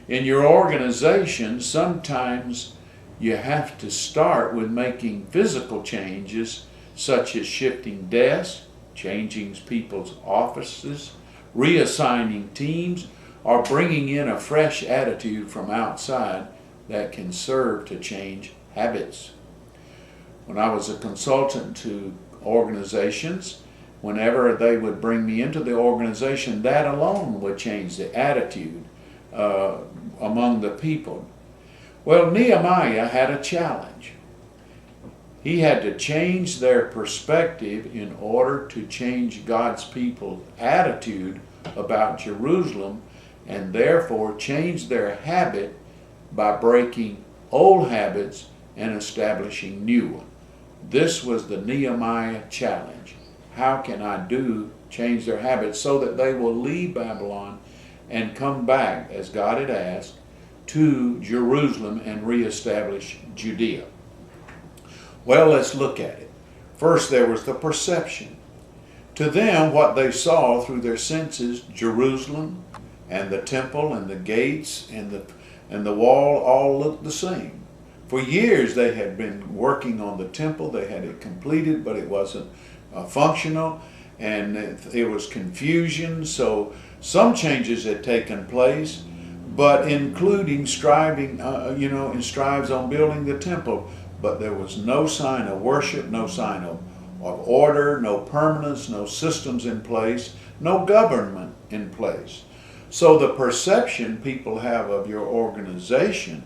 In your organization, sometimes you have to start with making physical changes, such as shifting desks, changing people's offices, reassigning teams, or bringing in a fresh attitude from outside that can serve to change habits. When I was a consultant to organizations, whenever they would bring me into the organization, that alone would change the attitude among the people. Well, Nehemiah had a challenge. He had to change their perspective in order to change God's people's attitude about Jerusalem, and therefore change their habit by breaking old habits and establishing new ones. This was the Nehemiah challenge. How can I change their habits so that they will leave Babylon and come back, as God had asked, to Jerusalem and reestablish Judea? Well, let's look at it. First, there was the perception. To them, what they saw through their senses, Jerusalem and the temple and the gates and the wall all looked the same. For years they had been working on the temple. They had it completed, but it wasn't functional, and it was confusion. So some changes had taken place, but including strives on building the temple. But there was no sign of worship, no sign of order, no permanence, no systems in place, no government in place. So the perception people have of your organization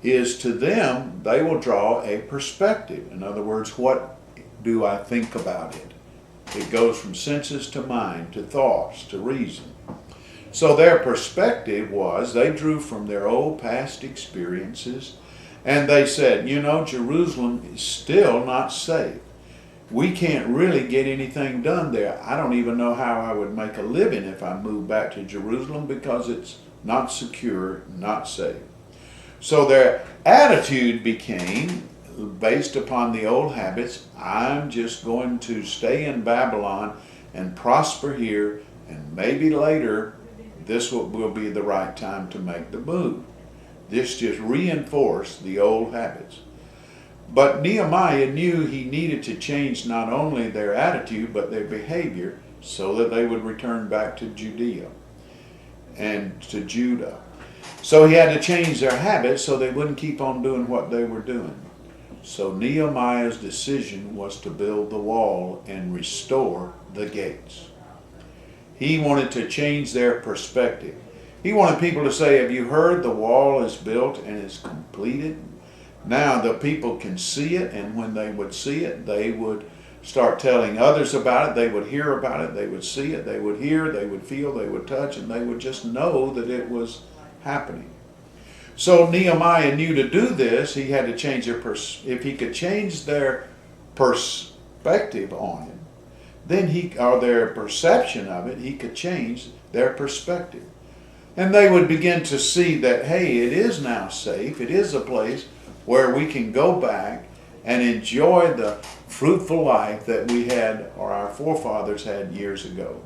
is, to them, they will draw a perspective. In other words, what do I think about it? It goes from senses to mind, to thoughts, to reason. So their perspective was, they drew from their old past experiences, and they said, Jerusalem is still not safe. We can't really get anything done there. I don't even know how I would make a living if I moved back to Jerusalem, because it's not secure, not safe. So their attitude became, based upon the old habits, I'm just going to stay in Babylon and prosper here, and maybe later this will be the right time to make the move. This just reinforced the old habits. But Nehemiah knew he needed to change not only their attitude but their behavior, so that they would return back to Judea and to Judah. So he had to change their habits so they wouldn't keep on doing what they were doing. So Nehemiah's decision was to build the wall and restore the gates. He wanted to change their perspective. He wanted people to say, have you heard, the wall is built and is completed? Now the people can see it, and when they would see it, they would start telling others about it. They would hear about it, they would see it, they would hear, they would feel, they would touch, and they would just know that it was happening. So Nehemiah knew to do this, he had to change if he could change their perspective on it, then their perception of it, he could change their perspective. And they would begin to see that, hey, it is now safe, it is a place where we can go back and enjoy the fruitful life that we had, or our forefathers had, years ago.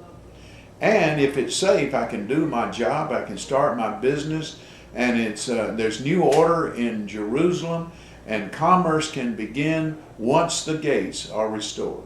And if it's safe, I can do my job, I can start my business, and there's new order in Jerusalem, and commerce can begin once the gates are restored.